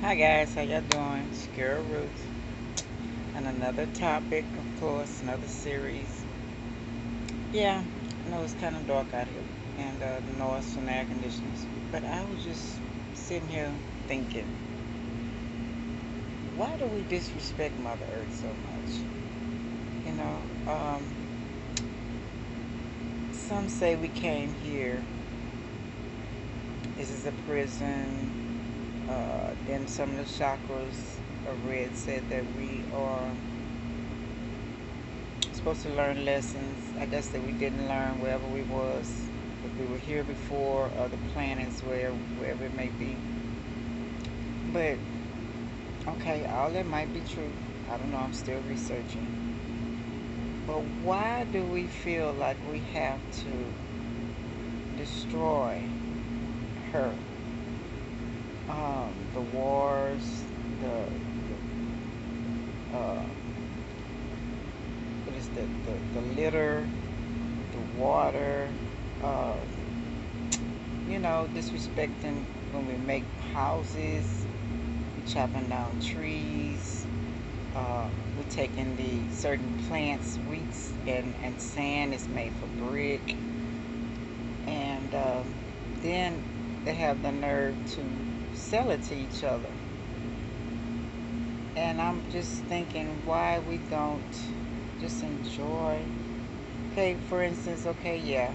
Hi guys, how y'all doing? It's Girl Ruth, and another topic, of course, another series. Yeah, I know it's kind of dark out here, and the noise from the air conditioners. But I was just sitting here thinking, why do we disrespect Mother Earth so much? You know, some say we came here. This is a prison. Then some of the chakras of red said that we are supposed to learn lessons, I guess, that we didn't learn wherever we was, if we were here before, other planets, wherever it may be. But okay, all that might be true. I don't know. I'm still researching. But why do we feel like we have to destroy her? The wars, the what is the litter, the water. Uh, disrespecting when we make houses, we chopping down trees, we taking the certain plants, roots, and sand is made for brick, and then they have the nerve to sell it to each other. And I'm just thinking why we don't just enjoy. Okay, for instance, okay, yeah.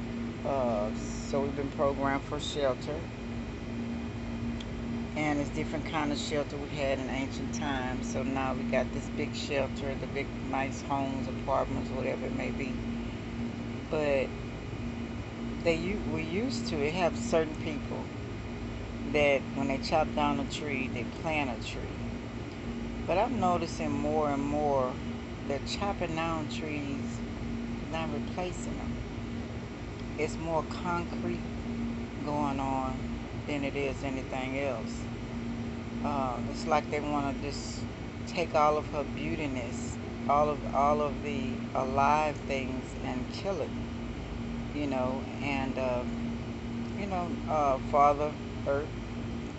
So we've been programmed for shelter, and it's different kind of shelter we had in ancient times. So now we got this big shelter, the big nice homes, apartments, whatever it may be. But we used to it have certain people that when they chop down a tree, they plant a tree. But I'm noticing more and more that chopping down trees is not replacing them. It's more concrete going on than it is anything else. It's like they want to just take all of her beautiness, all of the alive things, and kill it. And Father Earth,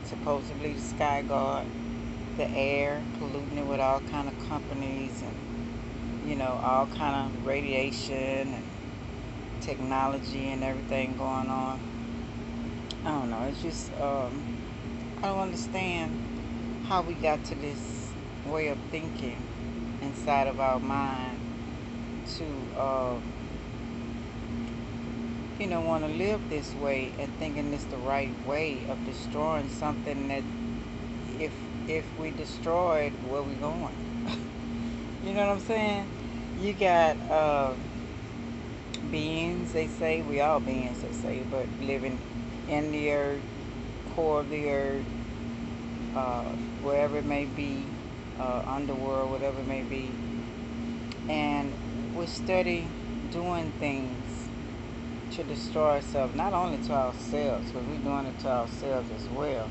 supposedly the sky god, the air, polluting it with all kind of companies and all kind of radiation and technology and everything going on. I don't know. It's just I don't understand how we got to this way of thinking inside of our mind to want to live this way and thinking it's the right way of destroying something that if if we destroy it, where we going? You know what I'm saying? You got beings, they say, we all beings, they say, but living in the earth, core of the earth, uh, wherever it may be, underworld, whatever it may be, and we study doing things to destroy ourselves, not only to ourselves, because we're doing it to ourselves as well,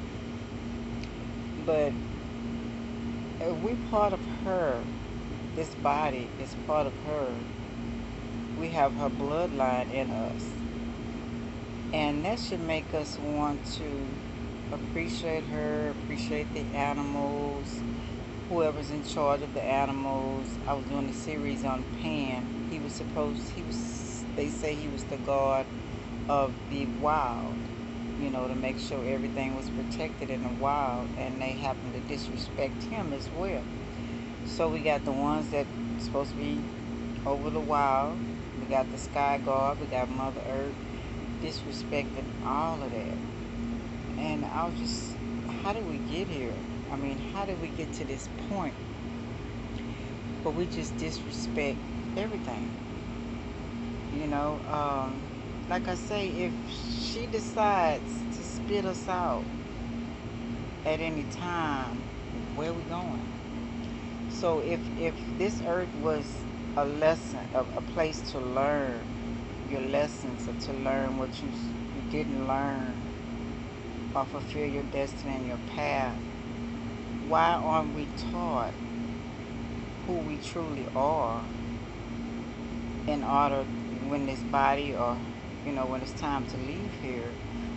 but if we part of her, this body is part of her, we have her bloodline in us, and that should make us want to appreciate her, appreciate the animals, whoever's in charge of the animals. I was doing a series on Pan. They say he was the god of the wild, to make sure everything was protected in the wild, and they happen to disrespect him as well. So we got the ones that supposed to be over the wild. We got the sky god. We got Mother Earth disrespecting all of that. And I was just, how did we get here? I mean, how did we get to this point? But we just disrespect everything. You know, like I say, if she decides to spit us out at any time, where are we going? So if this earth was a lesson, a place to learn your lessons, or to learn what you didn't learn, or fulfill your destiny and your path, why aren't we taught who we truly are in order when this body, or when it's time to leave here,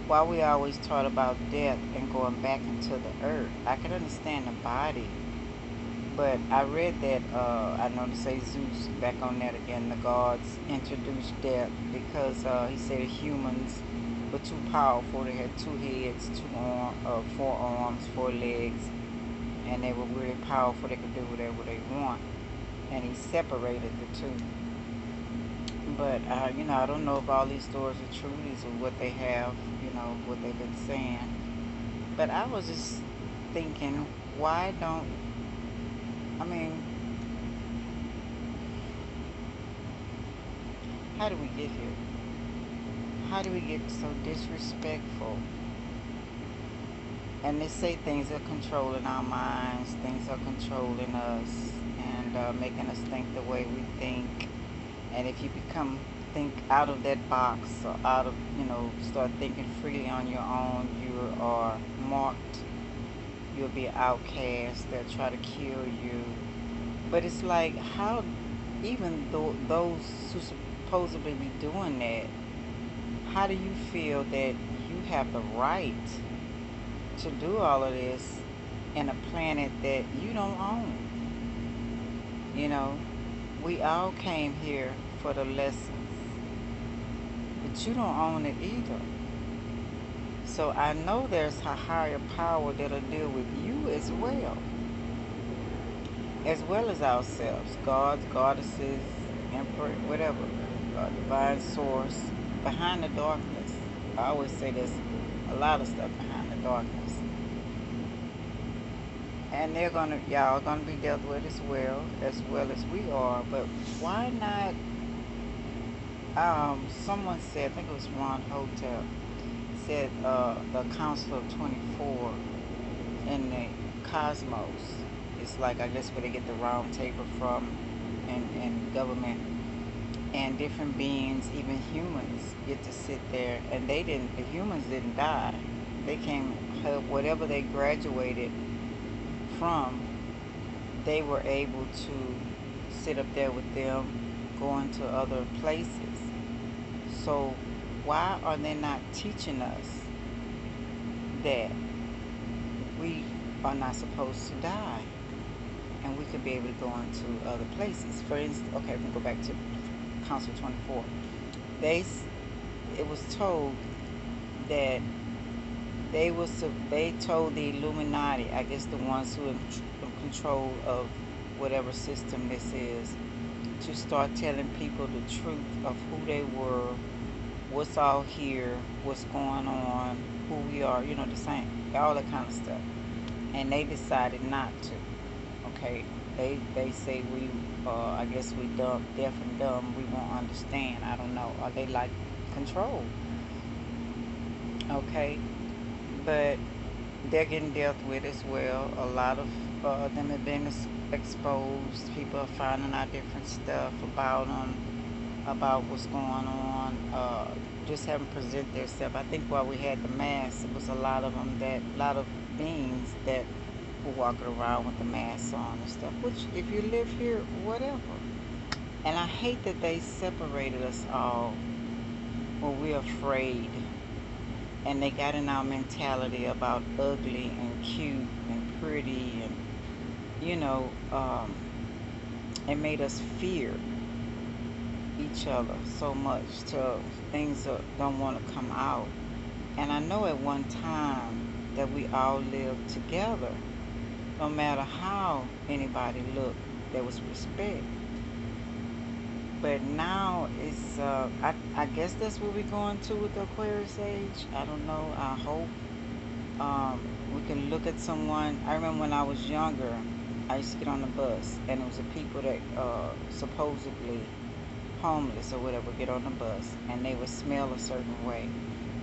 why we always taught about death and going back into the earth. I can understand the body, but I read that, I know to say Zeus, back on that again, the gods introduced death because he said humans were too powerful. They had two heads, four arms, four legs, and they were really powerful. They could do whatever they want. And he separated the two. But, I don't know if all these stories are true. These are what they have, what they've been saying. But I was just thinking, why don't, I mean, how do we get here? How do we get so disrespectful? And they say things are controlling our minds, things are controlling us, and making us think the way we think. And if you think out of that box, or start thinking freely on your own, you are marked. You'll be an outcast. They'll try to kill you. But it's like, how, even though those who supposedly be doing that, how do you feel that you have the right to do all of this in a planet that you don't own? You know, we all came here for the lessons, but you don't own it either. So I know there's a higher power that'll deal with you as well as ourselves, gods, goddesses, emperor, whatever, divine source, behind the darkness. I always say there's a lot of stuff behind the darkness. And y'all gonna be dealt with as well as we are. But why not? Someone said, I think it was Ron Hotel, said the Council of 24 in the cosmos. It's like, I guess, where they get the round table from, and government, and different beings, even humans, get to sit there. And the humans didn't die. They came, whatever they graduated from, they were able to sit up there with them, going to other places. So why are they not teaching us that we are not supposed to die, and we could be able to go into other places? For instance, okay, we go back to Council 24. It was told that they told the Illuminati, I guess the ones who are in control of whatever system this is, to start telling people the truth of who they were, what's all here, what's going on, who we are, the same, all that kind of stuff. And they decided not to. Okay, they say we, I guess we dumb, deaf and dumb. We won't understand. I don't know. Are they like control? Okay, but they're getting dealt with as well. A lot of them have been exposed. People are finding out different stuff about them, about what's going on. Just haven't presented themselves. I think while we had the mask, it was a lot of beings that were walking around with the masks on and stuff. Which, if you live here, whatever. And I hate that they separated us all when we're afraid. And they got in our mentality about ugly and cute and pretty, and it made us fear each other so much till things don't want to come out. And I know at one time that we all lived together. No matter how anybody looked, there was respect. But now it's, I guess that's what we're going to with the Aquarius Age. I don't know. I hope we can look at someone. I remember when I was younger, I used to get on the bus, and it was the people that supposedly homeless or whatever get on the bus, and they would smell a certain way.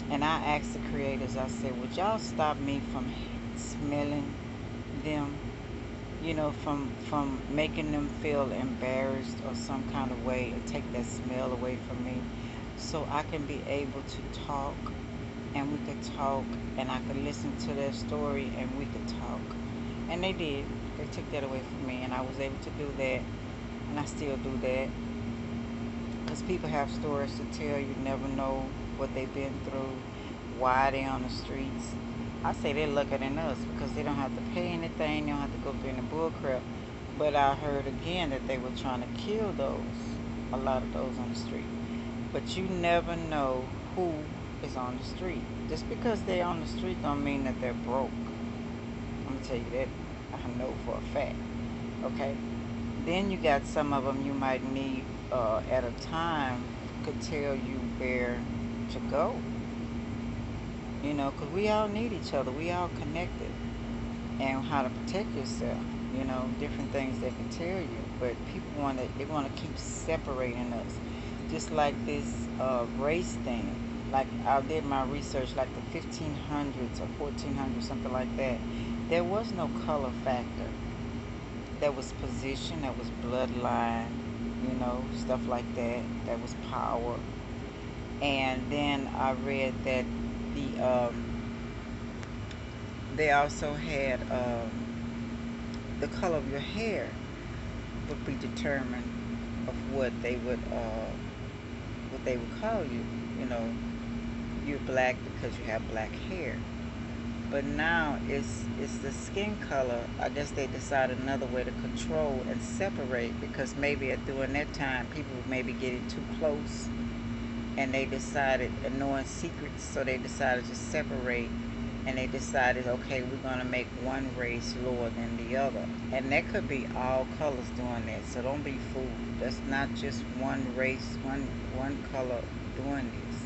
And I asked the creators, I said, would y'all stop me from smelling them? From making them feel embarrassed or some kind of way, and take that smell away from me, so I can be able to talk, and we could talk, and I could listen to their story, and we could talk. And they did. They took that away from me, and I was able to do that, and I still do that. Because people have stories to tell. You never know what they've been through. why they on the streets. I say they're luckier than us because they don't have to pay anything, they don't have to go through any bull crap. But I heard again that they were trying to kill a lot of those on the street. But you never know who is on the street. Just because they're on the street don't mean that they're broke. I'm gonna tell you that I know for a fact. Okay. Then you got some of them you might need at a time could tell you where to go. You know, because we all need each other. We all connected. And how to protect yourself. You know, different things they can tell you. But people they want to keep separating us. Just like this race thing. Like I did my research, like the 1500s or 1400s, something like that. There was no color factor. There was position, there was bloodline, you know, stuff like that. There was power. And then I read that they also had the color of your hair would be determined of what they would call you. You know, you're black because you have black hair. But now it's the skin color. I guess they decided another way to control and separate because maybe during that time people may be getting too close, and they decided, knowing secrets, so they decided to separate, and they decided, okay, we're gonna make one race lower than the other, and that could be all colors doing that. So don't be fooled. That's not just one race, one color doing this.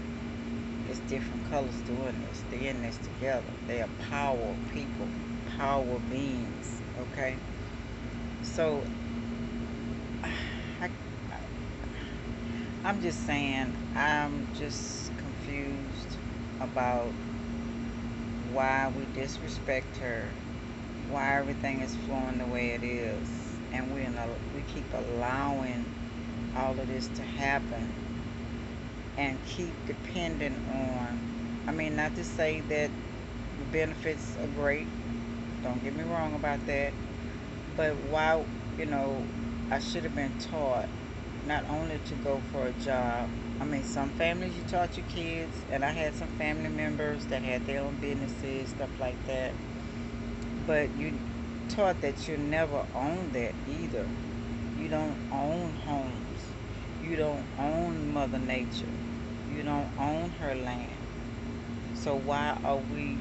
It's different colors doing this. They're in this together. They are power people, power beings. Okay, so I, I'm just saying, I'm just confused about why we disrespect her, why everything is flowing the way it is, and we keep allowing all of this to happen and keep depending on. I mean, not to say that the benefits are great. Don't get me wrong about that. But why, you know, I should have been taught not only to go for a job. I mean, some families you taught your kids, and I had some family members that had their own businesses, stuff like that. But you taught that you never own that either. You don't own homes. You don't own Mother Nature. You don't own her land. So why are we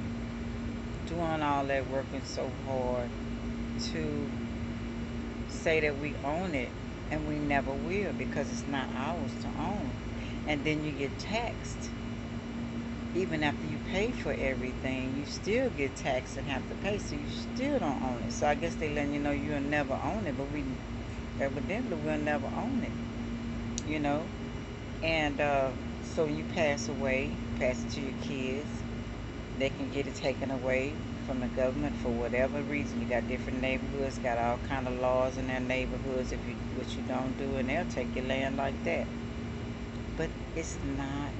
doing all that, working so hard to say that we own it, and we never will because it's not ours to own? And then you get taxed. Even after you pay for everything, you still get taxed and have to pay, so you still don't own it. So I guess they letting you know you'll never own it, but we evidently will never own it, you know. And so you pass away, pass it to your kids, they can get it taken away from the government for whatever reason. You got different neighborhoods, got all kind of laws in their neighborhoods. If you what you don't do, and they'll take your land like that. But it's not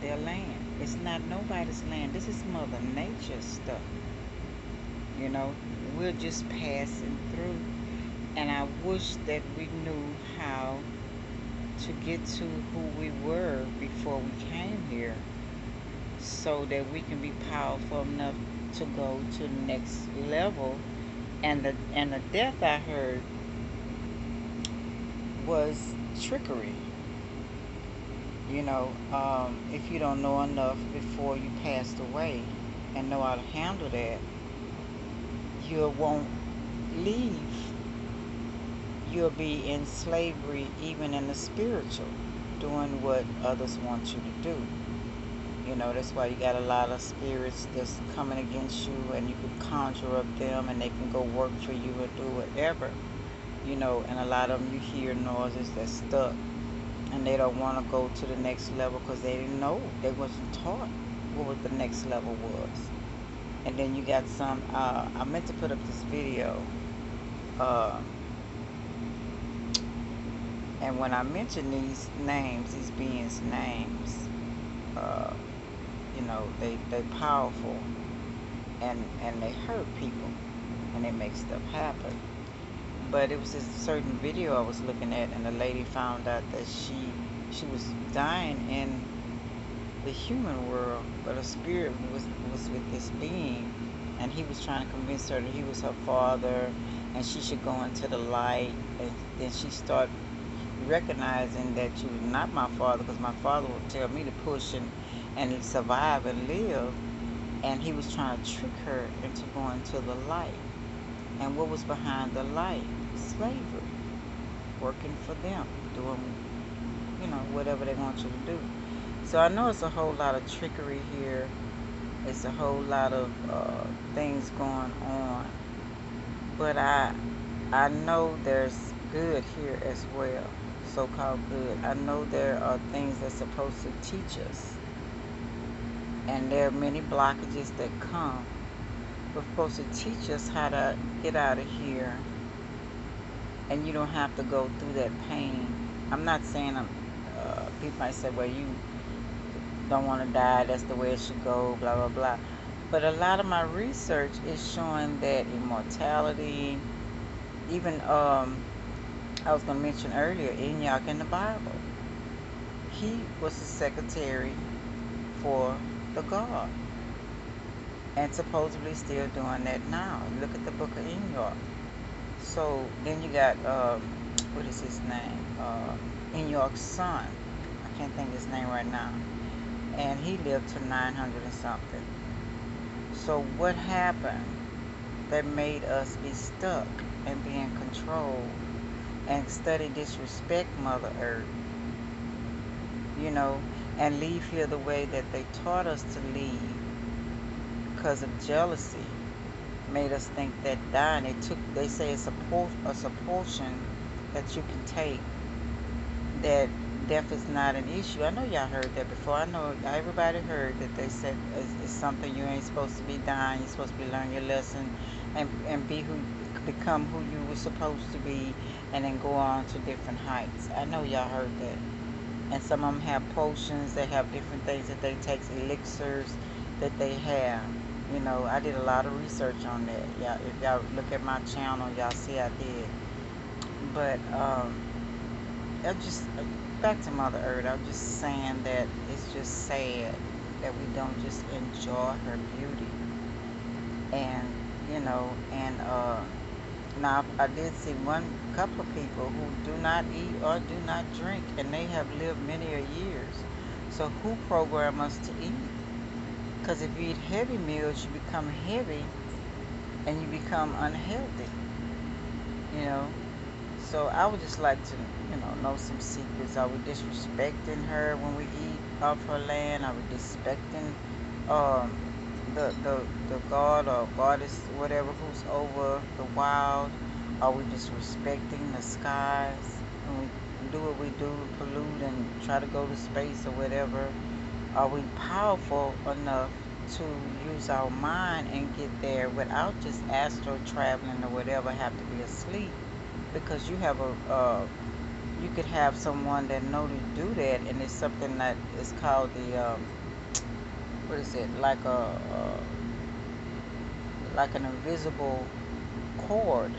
their land. It's not nobody's land. This is Mother Nature stuff. You know, we're just passing through. And I wish that we knew how to get to who we were before we came here, so that we can be powerful enough to go to the next level. And the death I heard was trickery. You know, if you don't know enough before you passed away and know how to handle that, you won't leave. You'll be in slavery, even in the spiritual, doing what others want you to do. You know, that's why you got a lot of spirits that's coming against you, and you can conjure up them, and they can go work for you or do whatever. You know, and a lot of them you hear noises that's stuck, and they don't want to go to the next level because they didn't know, they wasn't taught what the next level was. And then you got some. I meant to put up this video, uh, and when I mention these names, these beings' names, uh, you know, they powerful, and they hurt people, and they make stuff happen. But it was this certain video I was looking at, and the lady found out that she was dying in the human world, but a spirit was with this being, and he was trying to convince her that he was her father, and she should go into the light. And then she started recognizing that you was not my father, because my father would tell me to push and survive and live, and he was trying to trick her into going to the light. And what was behind the light? Slavery, working for them, doing whatever they want you to do. So I know it's a whole lot of trickery here. It's a whole lot of things going on, but I know there's good here as well, so-called good. I know there are things that's supposed to teach us, and there are many blockages that come. We're supposed to teach us how to get out of here, and you don't have to go through that pain. I'm not saying people might say, well, you don't want to die, that's the way it should go, blah, blah, blah. But a lot of my research is showing that immortality, even I was going to mention earlier, Enoch in the Bible, he was the secretary for the God, and supposedly still doing that now. Look at the book of Enoch. So then you got, what is his name? Enoch's son. I can't think of his name right now. And he lived to 900 and something. So what happened that made us be stuck and be in control and study disrespect Mother Earth, and leave here the way that they taught us to leave because of jealousy, made us think that dying, they say it's a portion that you can take, that death is not an issue. I know y'all heard that before. I know everybody heard that they said it's something you ain't supposed to be dying. You're supposed to be learning your lesson and become who you were supposed to be, and then go on to different heights. I know y'all heard that. And some of them have potions. They have different things that they take, elixirs that they have. I did a lot of research on that. Y'all, if y'all look at my channel, y'all see I did. But I just back to Mother Earth. I'm just saying that it's just sad that we don't just enjoy her beauty. And now I did see one couple of people who do not eat or do not drink, and they have lived many a years. So who programmed us to eat? Because if you eat heavy meals, you become heavy and you become unhealthy. You know. So I would just like to, know some secrets. Are we disrespecting her when we eat off her land? Are we disrespecting um, the god or goddess, whatever, who's over the wild? Are we disrespecting the skies when we do what we do, pollute and try to go to space or whatever? Are we powerful enough to use our mind and get there without just astral traveling or whatever, have to be asleep? Because you could have someone that know to do that, and it's something that is called the what is it, like an invisible cord,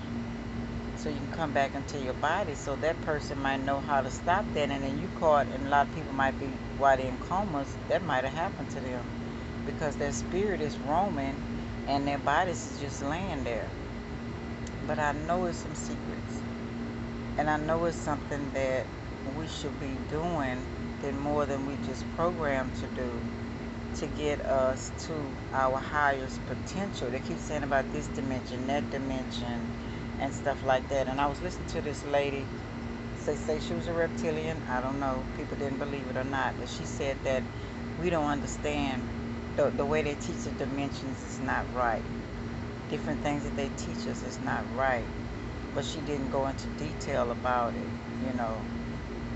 so you can come back into your body. So that person might know how to stop that, and then you caught, and a lot of people might be, while they're in comas, that might have happened to them because their spirit is roaming and their bodies is just laying there. But I know it's some secrets. And I know it's something that we should be doing than more than we just programmed to do to get us to our highest potential. They keep saying about this dimension, that dimension, and stuff like that. And I was listening to this lady say she was a reptilian. I don't know. People didn't believe it or not. But she said that we don't understand the way they teach the dimensions is not right. Different things that they teach us is not right. But she didn't go into detail about it,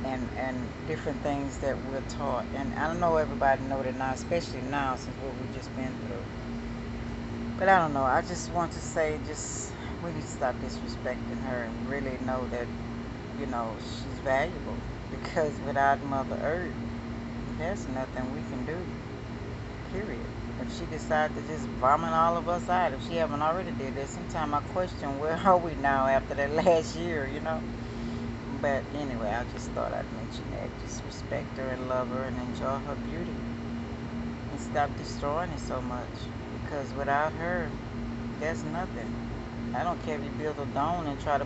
and different things that we're taught. And I don't know, everybody know that now, especially now since what we've just been through. But I don't know. I just want to say, we need to stop disrespecting her and really know that, she's valuable. Because without Mother Earth, there's nothing we can do. Period. If she decides to just vomit all of us out, if she haven't already did that, sometimes I question where are we now after that last year. But anyway, I just thought I'd mention that. Just respect her and love her and enjoy her beauty. and stop destroying it so much. Because without her, there's nothing. I don't care if you build a dome and try to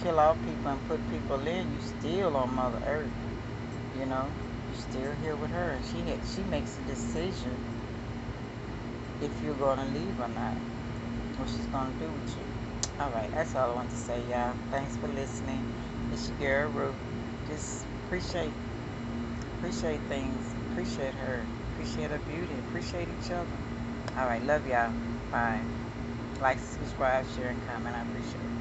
kill off people and put people in, you still on Mother Earth. You know, you still here with her, and she makes a decision if you're gonna leave or not, what she's gonna do with you. All right, that's all I want to say, y'all. Thanks for listening. It's your girl Ruth. Just appreciate things, appreciate her, appreciate her beauty, appreciate each other. All right, love y'all. Bye. Like, subscribe, share, and comment. I appreciate it.